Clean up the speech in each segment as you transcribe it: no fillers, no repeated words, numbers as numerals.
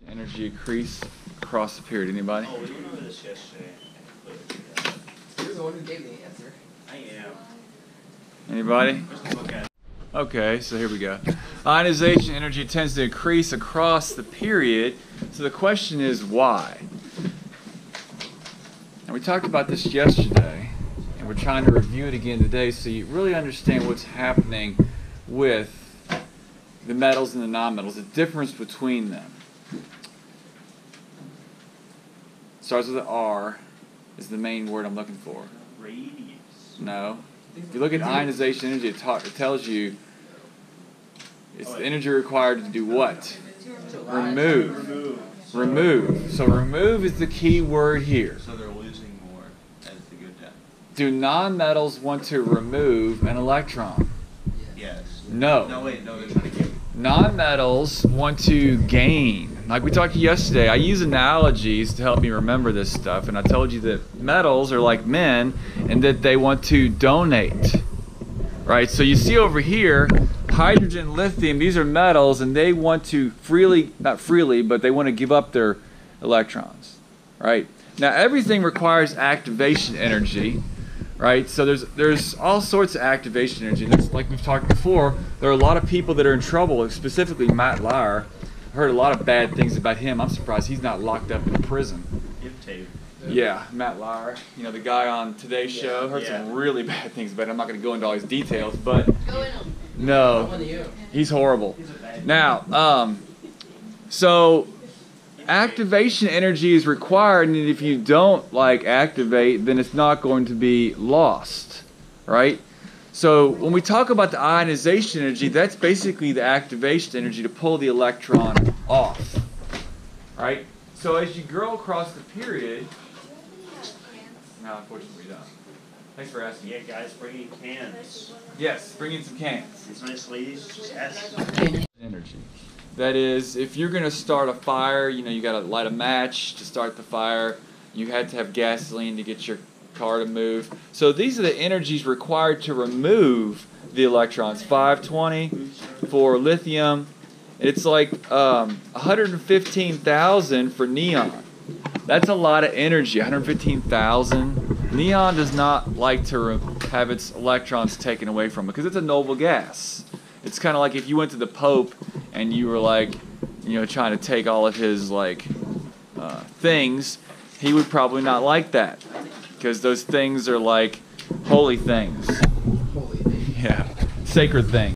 Energy increase across the period. Anybody? Oh, we went over this yesterday. You're the one who gave the answer. I am. Anybody? Just look at it. Okay, so here we go. Ionization energy tends to increase across the period. So the question is why? And we talked about this yesterday, and we're trying to review it again today so you really understand what's happening with the metals and the nonmetals, the difference between them. Starts with an R, is the main word I'm looking for. Radius. No. If you look at ionization energy, it tells you it's the energy required to do what? Remove. Remove. So remove is the key word here. So they're losing more as they go down. Do nonmetals want to remove an electron? Yes. No. No, wait, no, they're trying to give. Nonmetals want to gain. Like we talked yesterday, I use analogies to help me remember this stuff, and I told you that metals are like men and that they want to donate. Right? So you see over here, hydrogen, lithium, these are metals, and they want to freely, not freely, but they want to give up their electrons. Right? Now everything requires activation energy. Right, so there's all sorts of activation energy. There's, like we've talked before, there are a lot of people that are in trouble, specifically Matt Lauer. I heard a lot of bad things about him. I'm surprised he's not locked up in prison. Yeah, Matt Lauer, you know, the guy on Today's Show. Heard some really bad things about him. I'm not going to go into all his details, but no, he's horrible. Now, so activation energy is required, and if you don't activate, then it's not going to be lost, right? So when we talk about the ionization energy, that's basically the activation energy to pull the electron off, right? So as you go across the period, now unfortunately we don't. Thanks for asking. Yeah, guys, bring in cans. Yes, bring in some cans. These nice ladies. Yes. Energy. That is, if you're going to start a fire, you know, you got to light a match to start the fire. You had to have gasoline to get your car to move. So these are the energies required to remove the electrons. 520 for lithium. It's like 115,000 for neon. That's a lot of energy, 115,000. Neon does not like to have its electrons taken away from it because it's a noble gas. It's kind of like if you went to the Pope and you were trying to take all of his things, he would probably not like that because those things are like holy things. Holy thing. Yeah, sacred things.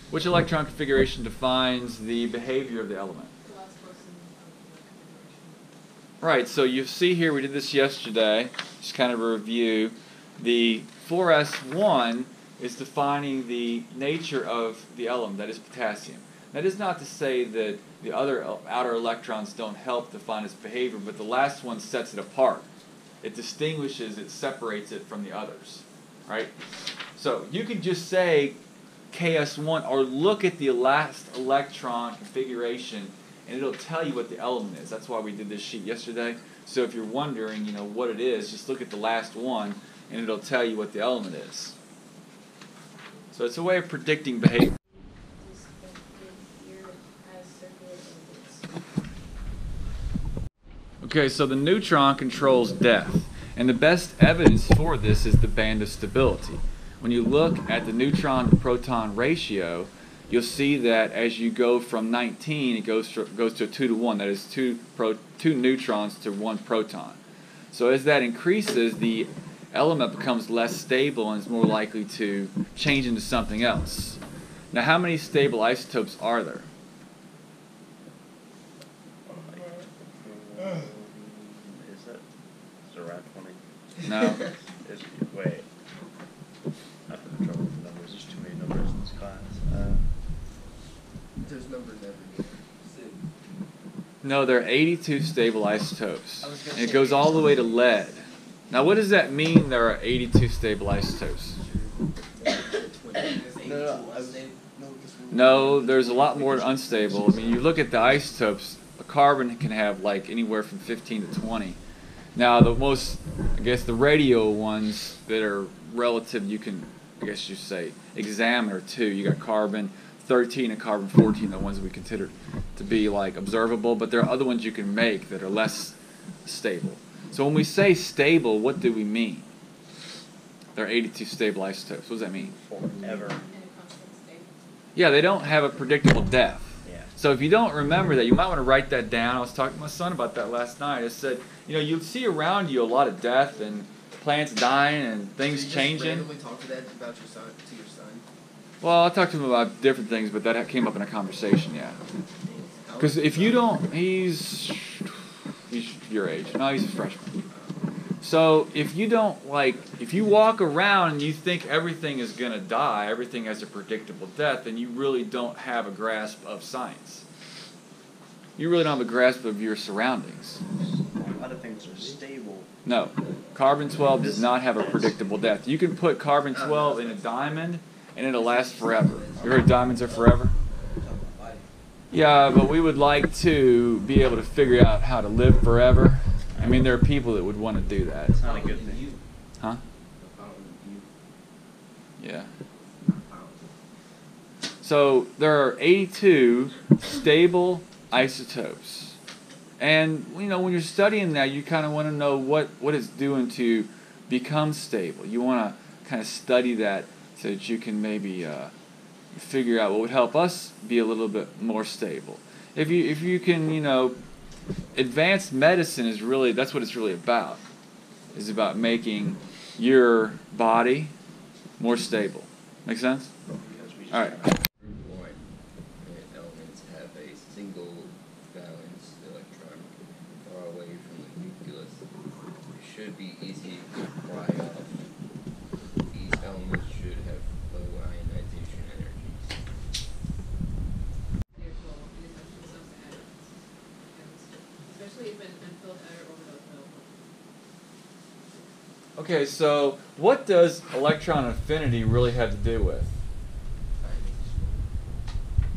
Which electron configuration defines the behavior of the element? Right, so you see here, we did this yesterday, just kind of a review. The 4s1 is defining the nature of the element, that is potassium. That is not to say that the other outer electrons don't help define its behavior, but the last one sets it apart. It distinguishes, it separates it from the others, right? So you can just say Ks1 or look at the last electron configuration and it'll tell you what the element is. That's why we did this sheet yesterday. So if you're wondering, what it is, just look at the last one and it'll tell you what the element is. So it's a way of predicting behavior. Okay, so the neutron controls death. And the best evidence for this is the band of stability. When you look at the neutron to proton ratio, you'll see that as you go from 19, it goes to a 2 to 1. That is two neutrons to 1 proton. So as that increases, the element becomes less stable and is more likely to change into something else. Now, how many stable isotopes are there? Is it around 20? No. Wait. I'm having trouble with numbers. There's too many numbers in this class. There's numbers everywhere. No, there are 82 stable isotopes. And it goes all the way to lead. Now, what does that mean there are 82 stable isotopes? No, there's a lot more unstable. I mean, you look at the isotopes, a carbon can have anywhere from 15 to 20. Now, the most, the radio ones that are relative, you can, you say, examine are 2. You got carbon, 13 and carbon 14, the ones we consider to be like observable, but there are other ones you can make that are less stable. So when we say stable, what do we mean? There are 82 stable isotopes. What does that mean? Forever. Yeah, they don't have a predictable death. Yeah. So if you don't remember that, you might want to write that down. I was talking to my son about that last night. I said, you see around you a lot of death and plants dying and things So you changing. Just randomly talk to that about your son, to your son. Well, I talked to him about different things, but that came up in a conversation, yeah. Because if you don't, he's your age. No, he's a freshman. So if you don't if you walk around and you think everything is going to die, everything has a predictable death, then you really don't have a grasp of science. You really don't have a grasp of your surroundings. Other things are stable. No. Carbon-12 does not have a predictable death. You can put carbon-12 in a diamond and it'll last forever. You heard diamonds are forever? Yeah, but we would like to be able to figure out how to live forever. I mean, there are people that would want to do that. It's not a good thing. Huh? Yeah. So there are 82 stable isotopes. And, when you're studying that, you kind of want to know what it's doing to become stable. You want to kind of study that so that you can maybe figure out what would help us be a little bit more stable. If you can, advanced medicine is really, that's what it's really about. It's about making your body more stable. Make sense? All right. One elements have a single valence electron far away from the nucleus. It should be easy to fly off. These elements should have low ionization energies. Especially if an unfilled outer orbital is filled. Okay, so what does electron affinity really have to do with?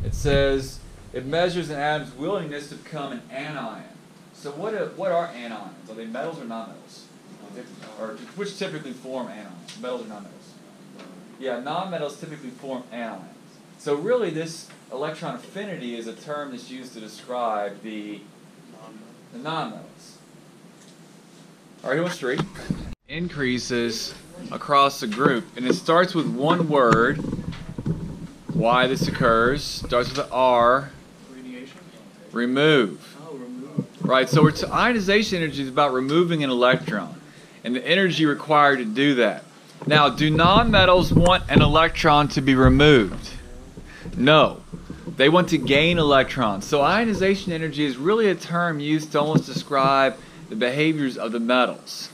It says it measures an atom's willingness to become an anion. So what are anions? Are they metals or nonmetals? Or which typically form anions? Metals or nonmetals? Yeah, nonmetals typically form anions. So really this electron affinity is a term that's used to describe the nonmetals. All right, who wants to read? Increases across the group, and it starts with one word. Why this occurs starts with the R. Radiation? Remove. Oh, remove. Right, so ionization energy is about removing an electron and the energy required to do that. Now, do nonmetals want an electron to be removed? No. They want to gain electrons. So ionization energy is really a term used to almost describe the behaviors of the metals.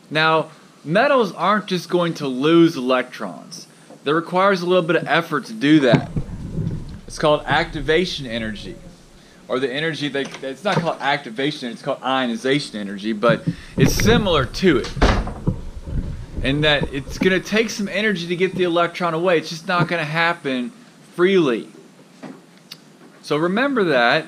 Now, metals aren't just going to lose electrons. That requires a little bit of effort to do that. It's called activation energy. Or the energy, it's not called activation, it's called ionization energy, but it's similar to it. In that it's going to take some energy to get the electron away. It's just not going to happen freely. So remember that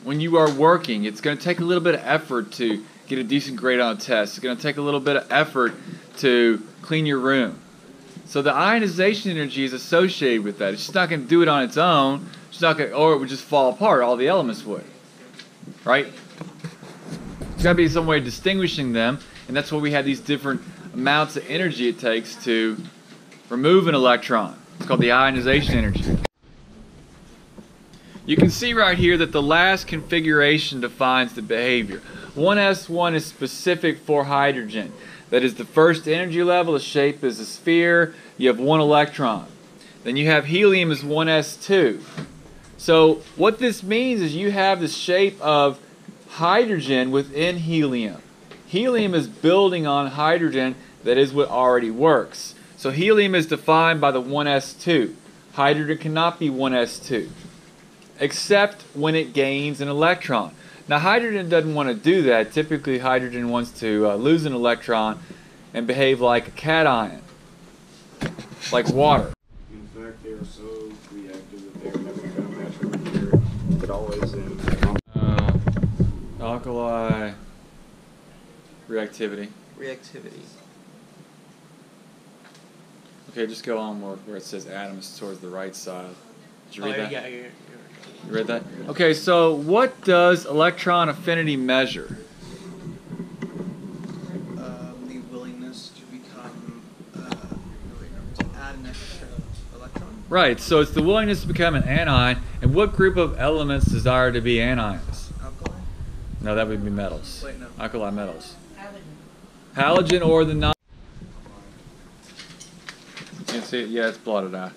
when you are working, it's going to take a little bit of effort to get a decent grade on a test. It's going to take a little bit of effort to clean your room. So the ionization energy is associated with that. It's just not going to do it on its own. It's not going, or it would just fall apart. All the elements would, right? There's got to be some way of distinguishing them, and that's why we have these different amounts of energy it takes to remove an electron. It's called the ionization energy. You can see right here that the last configuration defines the behavior. 1s1 is specific for hydrogen. That is the first energy level. The shape is a sphere. You have one electron. Then you have helium as 1s2. So what this means is you have the shape of hydrogen within helium. Helium is building on hydrogen. That is what already works. So helium is defined by the 1s2. Hydrogen cannot be 1s2, except when it gains an electron. Now hydrogen doesn't want to do that. Typically hydrogen wants to lose an electron and behave like a cation, like water. In fact, they are so reactive that they're never going to match a mercury. It always Alkali reactivity. Reactivity. Okay, just go on where it says atoms towards the right side. Did you read that? Yeah. You read that? Okay, so what does electron affinity measure? The willingness to become, to add an extra electron. Right, so it's the willingness to become an anion, and what group of elements desire to be anions? Alkali? No, that would be metals. Wait, no. Alkali metals. Halogen or the non... You can see it? Yeah, it's blotted out.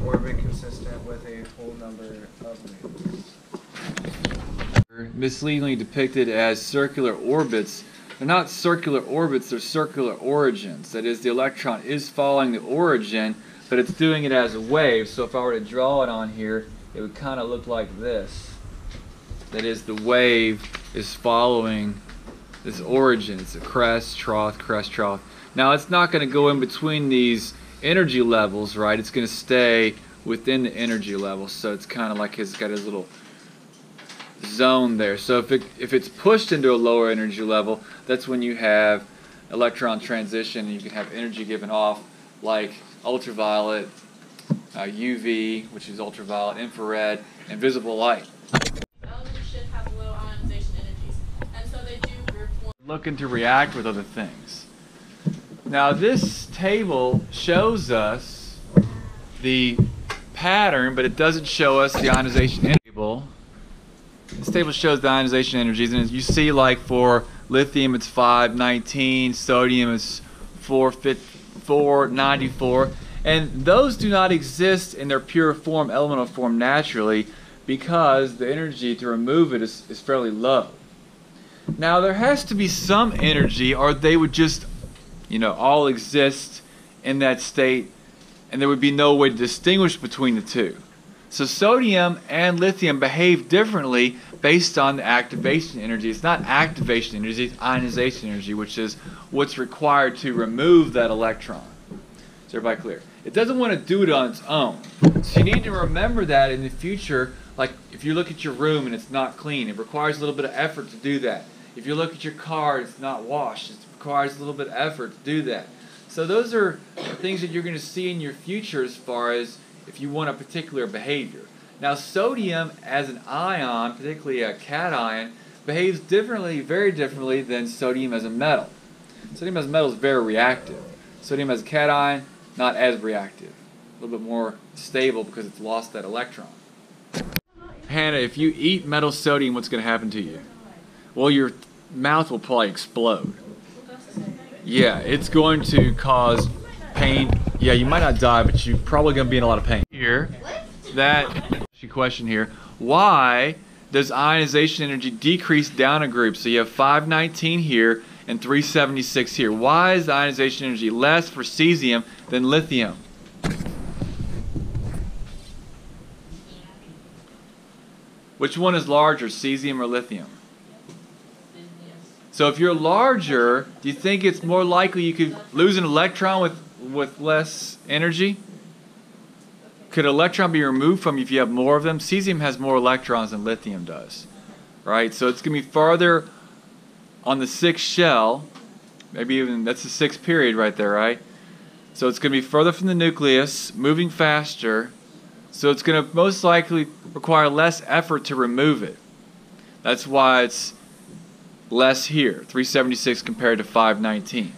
Orbit consistent with a whole number of moons. Misleadingly depicted as circular orbits. They're not circular orbits, they're circular origins. That is, the electron is following the origin, but it's doing it as a wave. So if I were to draw it on here, it would kind of look like this. That is, the wave is following this origin. It's a crest, trough, crest, trough. Now it's not going to go in between these energy levels, right? It's going to stay within the energy level. So it's kind of like it's got his little zone there. So if it's pushed into a lower energy level, that's when you have electron transition, and you can have energy given off like ultraviolet, UV, which is ultraviolet, infrared, and visible light. Elements should have low ionization energies, and so they do reform. Looking to react with other things. Now this table shows us the pattern, but it doesn't show us the ionization table. This table shows the ionization energies, and as you see, like for lithium it's 519, sodium is 494, and those do not exist in their pure form, elemental form, naturally, because the energy to remove it is fairly low. Now there has to be some energy, or they would just, all exist in that state, and there would be no way to distinguish between the two. So sodium and lithium behave differently based on the activation energy. It's not activation energy, it's ionization energy, which is what's required to remove that electron. Is everybody clear? It doesn't want to do it on its own. So you need to remember that in the future. Like if you look at your room and it's not clean, it requires a little bit of effort to do that. If you look at your car, it's not washed, it requires a little bit of effort to do that. So those are things that you're going to see in your future as far as if you want a particular behavior. Now sodium as an ion, particularly a cation, behaves differently, very differently than sodium as a metal. Sodium as a metal is very reactive. Sodium as a cation, not as reactive. A little bit more stable because it's lost that electron. Hannah, if you eat metal sodium, what's going to happen to you? Well, your mouth will probably explode. Yeah, it's going to cause pain. Yeah, you might not die, but you're probably going to be in a lot of pain. Here, that question here, why does ionization energy decrease down a group? So you have 519 here and 376 here. Why is the ionization energy less for cesium than lithium? Which one is larger, cesium or lithium? So if you're larger, do you think it's more likely you could lose an electron with less energy? Could an electron be removed from you if you have more of them? Cesium has more electrons than lithium does, right? So it's going to be farther on the 6th shell, maybe even, that's the 6th period right there, right? So it's going to be further from the nucleus, moving faster, so it's going to most likely require less effort to remove it. That's why it's less here, 376 compared to 519.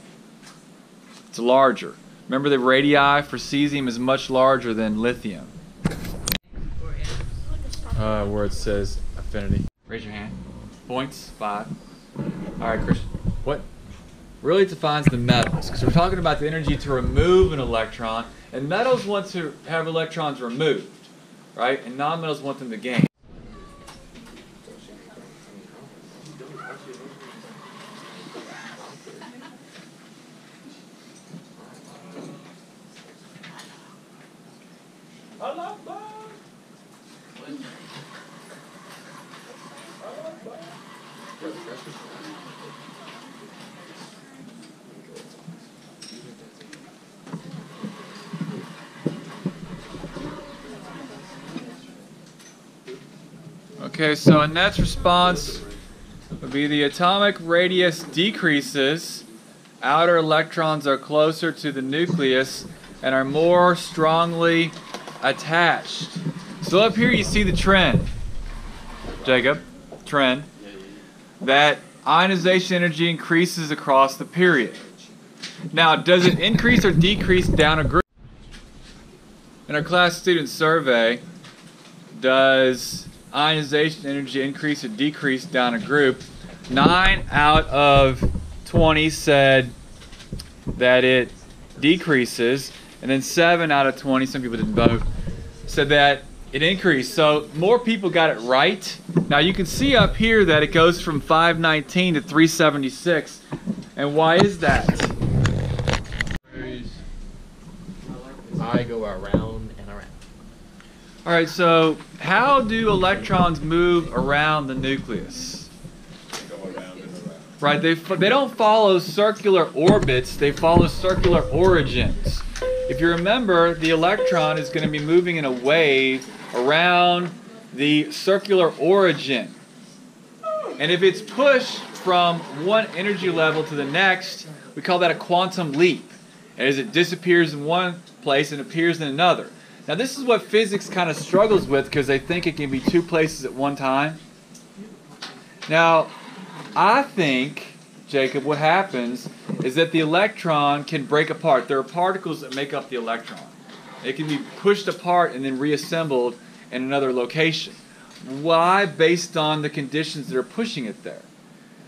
It's larger. Remember the radii for cesium is much larger than lithium. Where it says affinity. Raise your hand. Points, 5. Alright, Christian. What really defines the metals? Because we're talking about the energy to remove an electron, and metals want to have electrons removed, right? And non-metals want them to gain. Okay, so a Net's response would be the atomic radius decreases, outer electrons are closer to the nucleus, and are more strongly attached. So up here you see the trend, Jacob, trend, that ionization energy increases across the period. Now, does it increase or decrease down a group? In our class student survey, does ionization energy increase or decrease down a group? 9 out of 20 said that it decreases, and then 7 out of 20, some people didn't vote, said that it increased. So more people got it right. Now you can see up here that it goes from 519 to 376. And why is that? I go around and around. All right, so how do electrons move around the nucleus? Right, they don't follow circular orbits, they follow circular origins. If you remember, the electron is going to be moving in a wave around the circular origin. And if it's pushed from one energy level to the next, we call that a quantum leap. As it disappears in one place and appears in another. Now this is what physics kind of struggles with because they think it can be two places at one time. Now, I think, Jacob, what happens is that the electron can break apart. There are particles that make up the electron. It can be pushed apart and then reassembled in another location. Why? Based on the conditions that are pushing it there.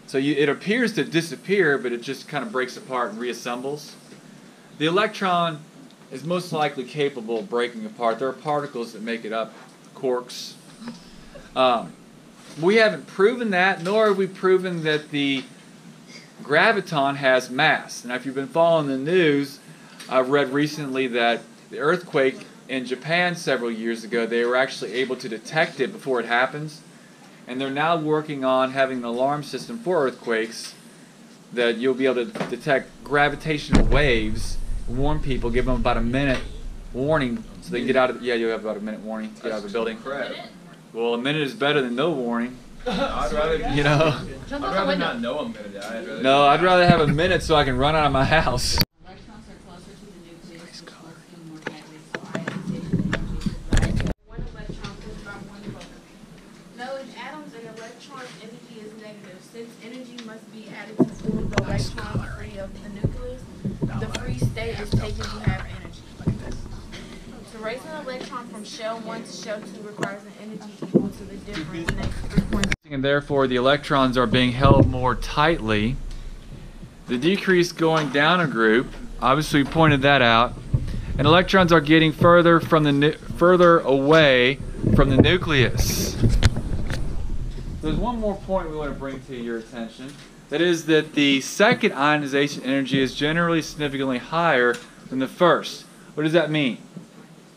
So it appears to disappear, but it just kind of breaks apart and reassembles. The electron is most likely capable of breaking apart. There are particles that make it up, quarks. We haven't proven that, nor have we proven that the graviton has mass. Now, if you've been following the news, I've read recently that the earthquake in Japan several years ago, they were actually able to detect it before it happens. And they're now working on having an alarm system for earthquakes that you'll be able to detect gravitational waves, warn people, give them about a minute warning so they can get out of, yeah, you'll have about a minute warning to get out of the building. Well, a minute is better than no warning. I'd rather, You know? I'd rather not know a minute. I'd rather have a minute so I can run out of my house. Electrons are closer to the nucleus, which holds them more tightly, so ionization energy is rising. One electron is about one proton. Now, in atoms, an electron's energy is negative. Since energy must be added to form the electron free of the nucleus, the free state is taken to have energy. To raise an electron from shell 1 to shell 2 requires an energy equal to the difference next 3.0. And therefore the electrons are being held more tightly. The decrease going down a group, obviously we pointed that out, and electrons are getting further away from the nucleus. There's one more point we want to bring to your attention. That is that the second ionization energy is generally significantly higher than the first. What does that mean?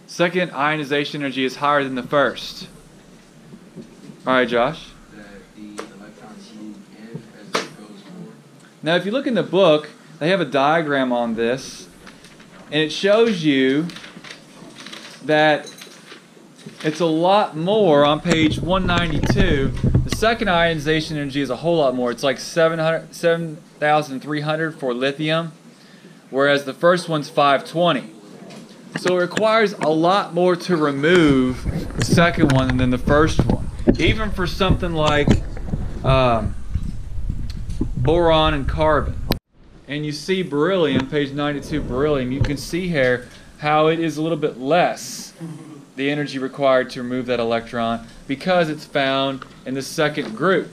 Second ionization energy is higher than the first. All right, Josh. Now, if you look in the book, they have a diagram on this, and it shows you that it's a lot more on page 192. The second ionization energy is a whole lot more. It's like 7,300 for lithium, whereas the first one's 520. So it requires a lot more to remove the second one than the first one. Even for something like boron and carbon. And you see beryllium, page 92, beryllium, you can see here how it is a little bit less, the energy required to remove that electron, because it's found in the second group.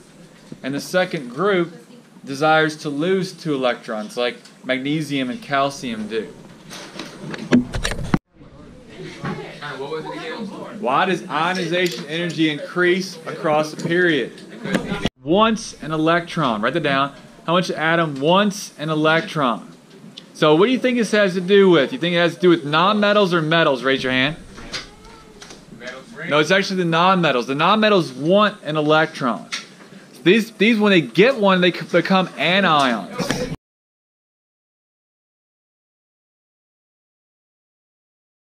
And the second group desires to lose 2 electrons, like magnesium and calcium do. Why does ionization energy increase across a period? Wants an electron. Write that down. How much an atom wants an electron? So what do you think this has to do with? You think it has to do with nonmetals or metals? Raise your hand. No, it's actually the nonmetals. The nonmetals want an electron. These when they get one, they become anions.